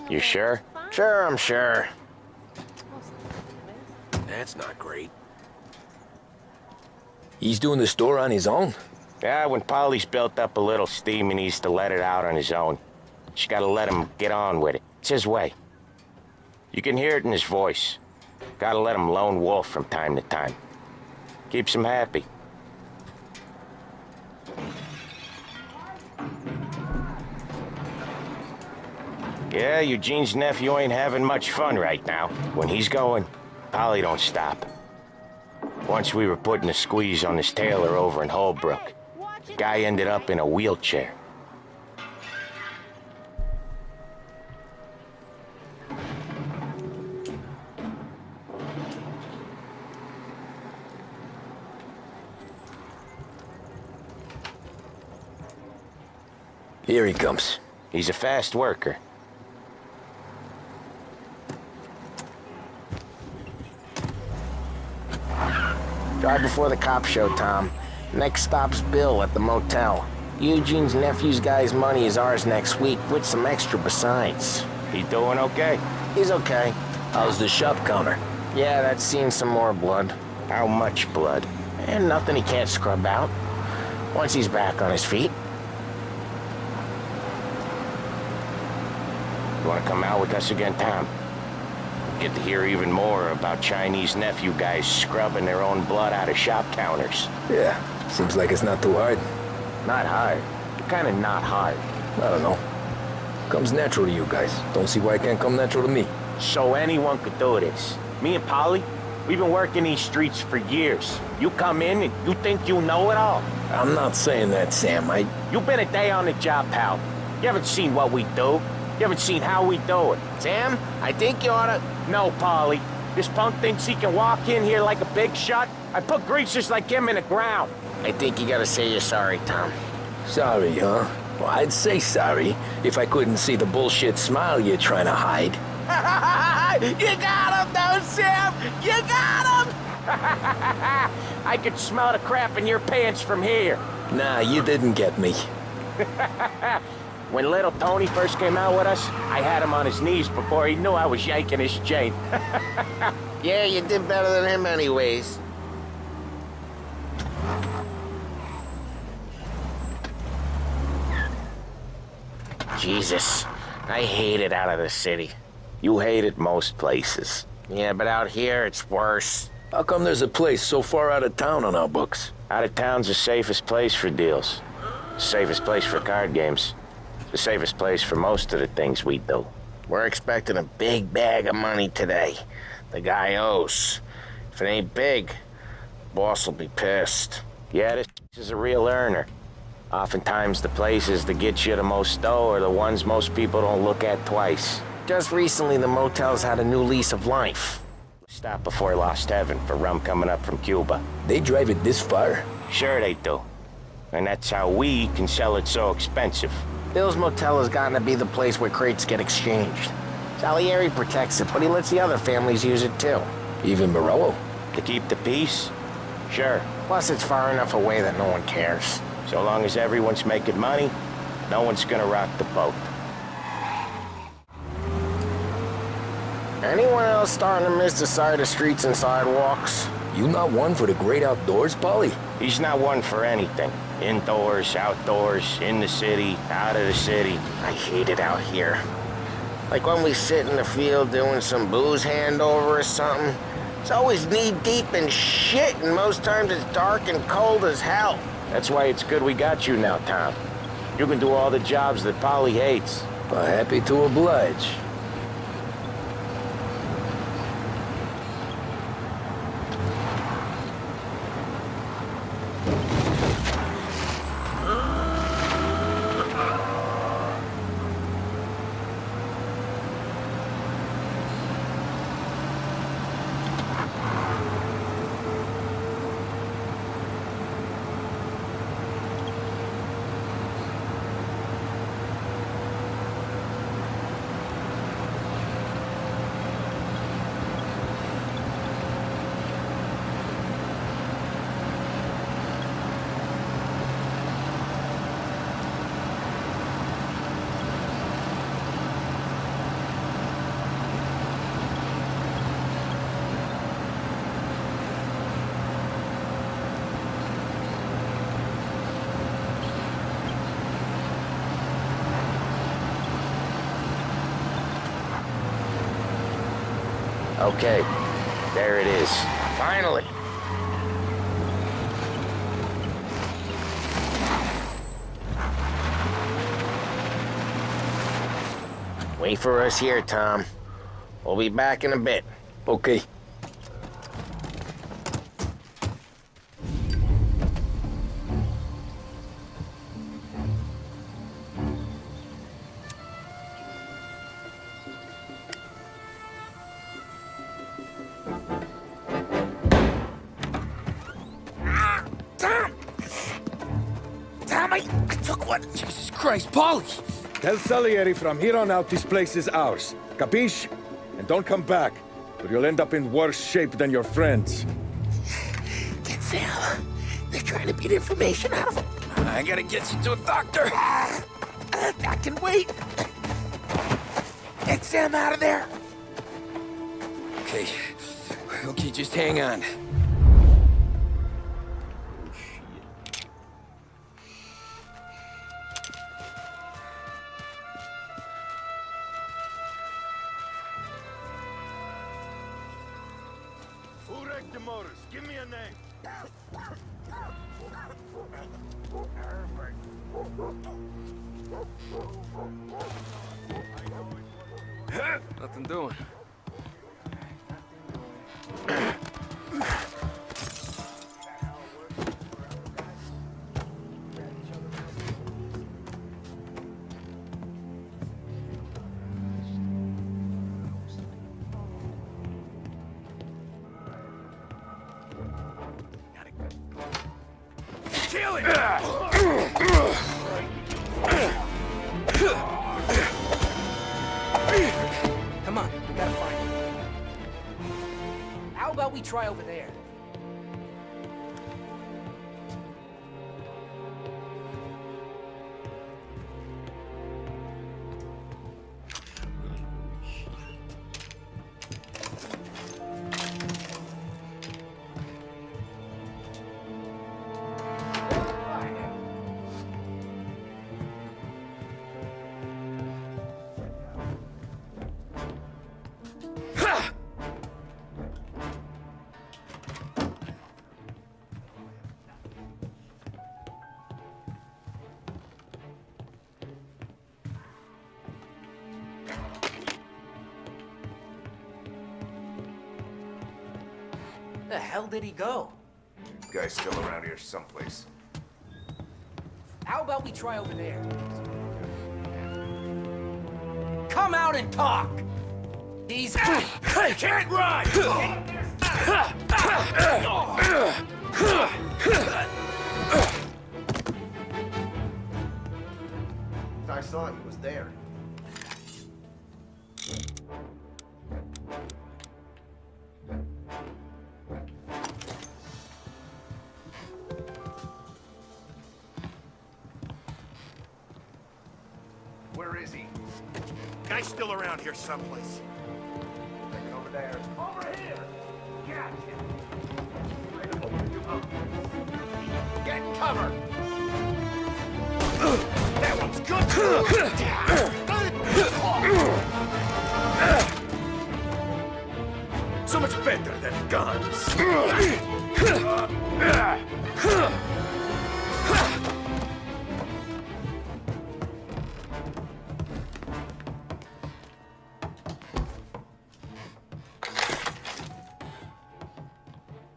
You sure? Sure, I'm sure. That's not great. He's doing the store on his own? Yeah, when Polly's built up a little steam, he needs to let it out on his own. Just gotta let him get on with it. It's his way. You can hear it in his voice. Gotta let him lone wolf from time to time. Keeps him happy. Yeah, Eugene's nephew ain't having much fun right now. When he's going, Polly don't stop. Once we were putting a squeeze on this tailor over in Holbrook. Guy ended up in a wheelchair. Here he comes. He's a fast worker. Drive before the cop show, Tom. Next stop's Bill at the motel. Eugene's nephew's guy's money is ours next week, with some extra besides. He doing okay? He's okay. How's the shop counter? Yeah, that's seen some more blood. How much blood? And nothing he can't scrub out. Once he's back on his feet. You wanna come out with us again, Tom? Get to hear even more about Chinese nephew guys scrubbing their own blood out of shop counters. Yeah, seems like it's not too hard. Not hard. Kinda not hard. I don't know. Comes natural to you guys. Don't see why it can't come natural to me. So anyone could do this. Me and Polly, we've been working these streets for years. You come in and you think you know it all. I'm not saying that, Sam. You've been a day on the job, pal. You haven't seen what we do. You haven't seen how we do it. Sam, I think you oughta... No, Polly. This punk thinks he can walk in here like a big shot. I put greasers like him in the ground. I think you gotta say you're sorry, Tom. Sorry, huh? Well, I'd say sorry if I couldn't see the bullshit smile you're trying to hide. You got him, though, Sam! You got him! I could smell the crap in your pants from here. Nah, you didn't get me. When little Tony first came out with us, I had him on his knees before he knew I was yanking his chain. Yeah, you did better than him anyways. Jesus, I hate it out of the city. You hate it most places. Yeah, but out here, it's worse. How come there's a place so far out of town on our books? Out of town's the safest place for deals. The safest place for card games. The safest place for most of the things we do. We're expecting a big bag of money today. The guy owes. If it ain't big, boss will be pissed. Yeah, this is a real earner. Oftentimes the places that get you the most dough are the ones most people don't look at twice. Just recently, the motel's had a new lease of life. Stop before Lost Heaven for rum coming up from Cuba. They drive it this far? Sure they do. And that's how we can sell it so expensive. Bill's motel has gotten to be the place where crates get exchanged. Salieri protects it, but he lets the other families use it too. Even Morello? To keep the peace? Sure. Plus, it's far enough away that no one cares. So long as everyone's making money, no one's gonna rock the boat. Anyone else starting to miss the side of streets and sidewalks? You not one for the great outdoors, Polly? He's not one for anything. Indoors, outdoors, in the city, out of the city. I hate it out here. Like when we sit in the field doing some booze handover or something. It's always knee-deep in shit, and most times it's dark and cold as hell. That's why it's good we got you now, Tom. You can do all the jobs that Polly hates. Well, happy to oblige. Okay, there it is. Finally. Wait for us here, Tom. We'll be back in a bit. Okay. I took one. Jesus Christ, Paulie! Tell Salieri from here on out this place is ours. Capiche? And don't come back, or you'll end up in worse shape than your friends. Get Sam. They're trying to beat information out of him. I gotta get you to a doctor. I can wait. Get Sam out of there. Okay. Okay, just hang on. Who wrecked the motors? Give me a name. Nothing doing. Kill him! Come on, we gotta find him. How about we try over there? The hell did he go? Guy's still around here someplace. How about we try over there? Come out and talk! These... I can't run! I saw he was there. Where is he? Guy's still around here someplace. Over there. Over here! Gotcha! Get cover! That one's good! So much better than guns!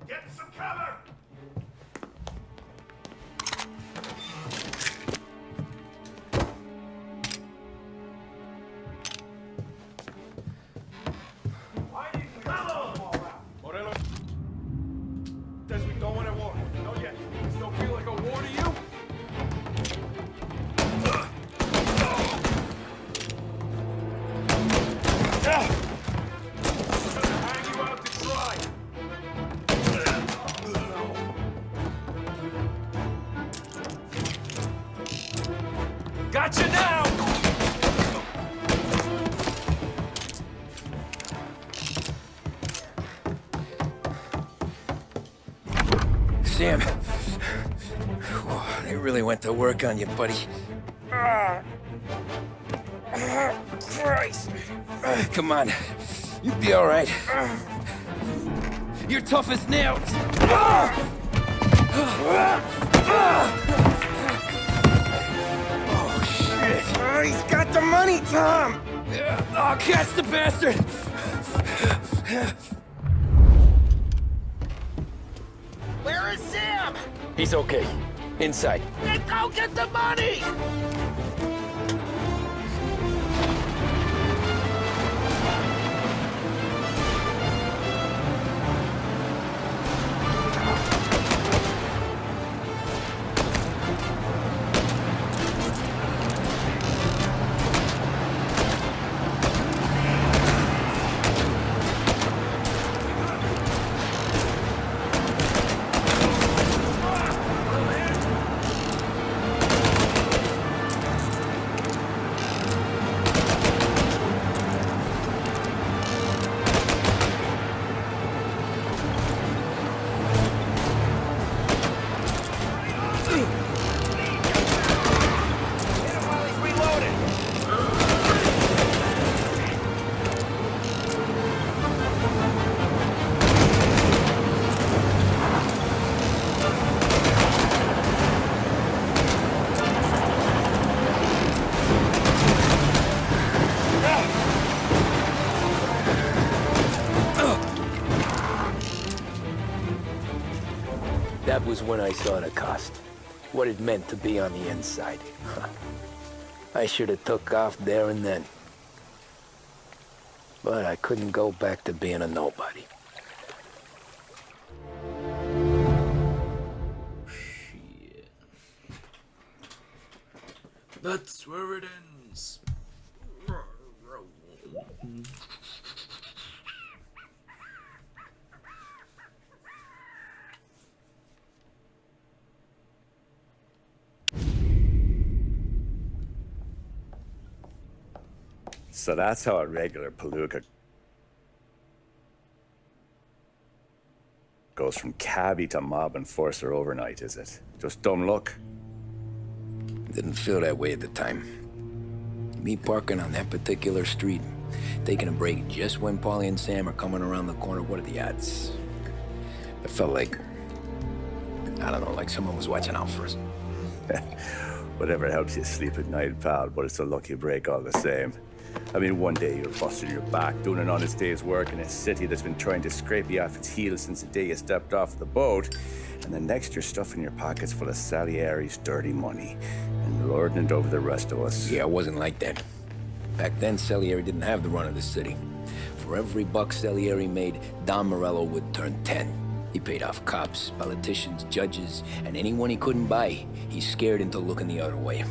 Get some cover! Morelos says we don't want a war. Not yet. This don't feel like a war to you? Hang you out to dry. Gotcha now! Sam. They really went to work on you, buddy. Christ! Come on. You'd be all right. You're tough as nails. Oh, shit. Oh, he's got the money, Tom! Oh, catch the bastard! Where is Sam? He's okay. Inside. Then go get the money! That was when I saw the cost. What it meant to be on the inside. I should have took off there and then. But I couldn't go back to being a nobody. Shit. That's where it ends. So that's how a regular palooka goes from cabbie to mob enforcer overnight, is it? Just dumb luck? Didn't feel that way at the time. Me parking on that particular street, taking a break just when Paulie and Sam are coming around the corner, what are the odds? It felt like, I don't know, like someone was watching out for us. Whatever helps you sleep at night, pal, but it's a lucky break all the same. I mean, one day you're busting your back, doing an honest day's work in a city that's been trying to scrape you off its heels since the day you stepped off the boat, and the next you're stuffing your pockets full of Salieri's dirty money and lording it over the rest of us. Yeah, it wasn't like that. Back then, Salieri didn't have the run of the city. For every buck Salieri made, Don Morello would turn 10. He paid off cops, politicians, judges, and anyone he couldn't buy, he scared into looking the other way.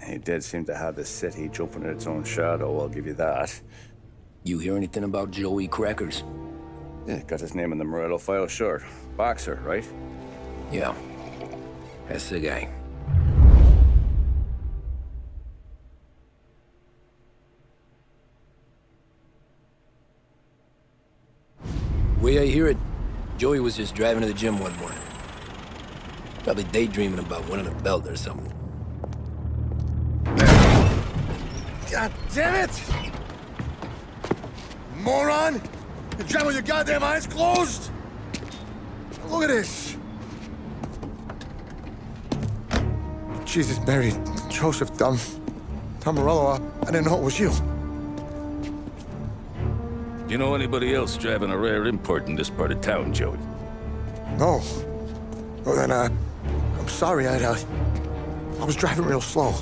He did seem to have the city jumping at its own shadow, I'll give you that. You hear anything about Joey Crackers? Yeah, got his name in the Morello file, sure. Boxer, right? Yeah, that's the guy. Way I hear it, Joey was just driving to the gym one morning. Probably daydreaming about winning a belt or something. God damn it! Moron! You're driving with your goddamn eyes closed? Look at this! Jesus, Mary, Joseph, Tom Morello, I didn't know it was you. Do you know anybody else driving a rare import in this part of town, Joey? No. Well, then, I'm sorry, I was driving real slow.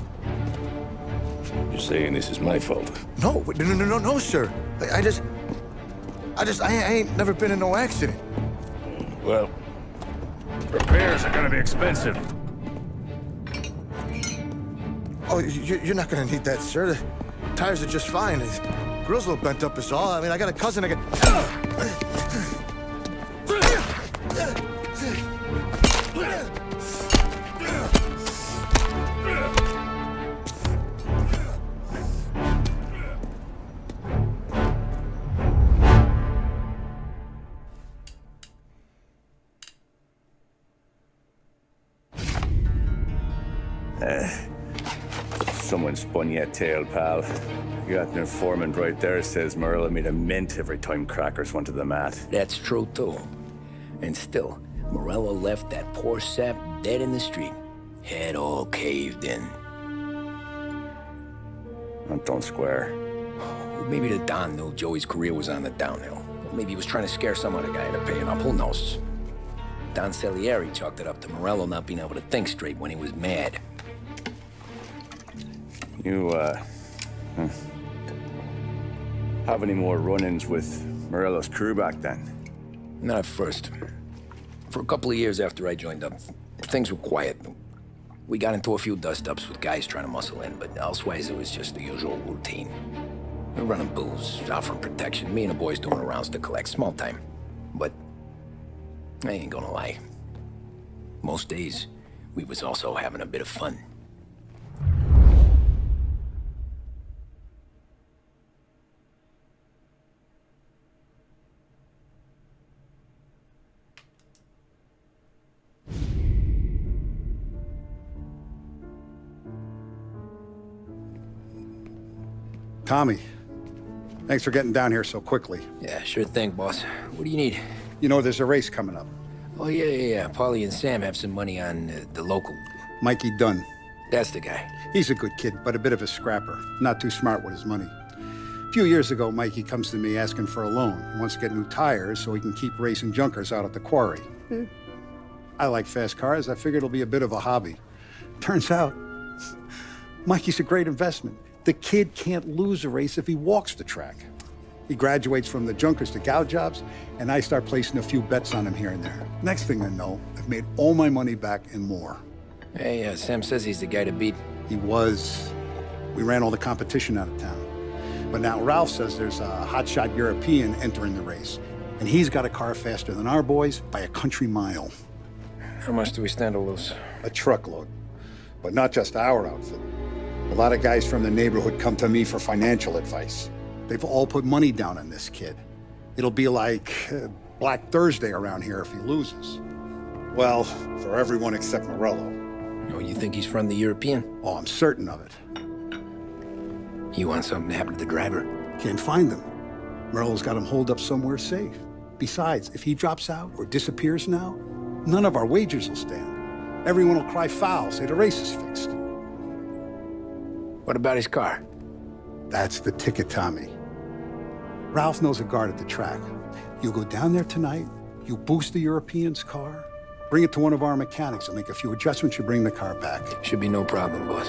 You're saying this is my fault? No, sir. I ain't never been in no accident. Well, repairs are gonna be expensive. Oh, you're not gonna need that, sir. The tires are just fine. The grill's a little bent up is all. I mean, I got a cousin I Someone spun you a tail, pal. You got an informant right there says Morello made a mint every time crackers went to the mat. That's true, too. And still, Morello left that poor sap dead in the street. Head all caved in. That don't square. Maybe the Don knew Joey's career was on the downhill. Or maybe he was trying to scare some other guy into paying up. Who knows? Don Salieri chalked it up to Morello not being able to think straight when he was mad. You, have any more run-ins with Morello's crew back then? Not at first. For a couple of years after I joined up, things were quiet. We got into a few dust-ups with guys trying to muscle in, but elsewise it was just the usual routine. We're running booze, offering protection, me and the boys doing rounds to collect, small time. But I ain't gonna lie. Most days, we was also having a bit of fun. Tommy, thanks for getting down here so quickly. Yeah, sure thing, boss. What do you need? You know, there's a race coming up. Oh, yeah. Paulie and Sam have some money on the local. Mikey Dunn. That's the guy. He's a good kid, but a bit of a scrapper. Not too smart with his money. A few years ago, Mikey comes to me asking for a loan. He wants to get new tires so he can keep racing junkers out at the quarry. I like fast cars. I figured it'll be a bit of a hobby. Turns out, Mikey's a great investment. The kid can't lose a race if he walks the track. He graduates from the junkers to gal jobs, and I start placing a few bets on him here and there. Next thing I know, I've made all my money back and more. Hey, Sam says he's the guy to beat. He was. We ran all the competition out of town. But now Ralph says there's a hotshot European entering the race, and he's got a car faster than our boys by a country mile. How much do we stand to lose? A truckload. But not just our outfit. A lot of guys from the neighborhood come to me for financial advice. They've all put money down on this kid. It'll be like Black Thursday around here if he loses. Well, for everyone except Morello. Oh, you think he's from the European? Oh, I'm certain of it. You want something to happen to the driver? Can't find him. Morello's got him holed up somewhere safe. Besides, if he drops out or disappears now, none of our wagers will stand. Everyone will cry foul, say the race is fixed. What about his car? That's the ticket, Tommy. Ralph knows a guard at the track. You go down there tonight, you boost the European's car, bring it to one of our mechanics, and make a few adjustments, you bring the car back. Should be no problem, boss.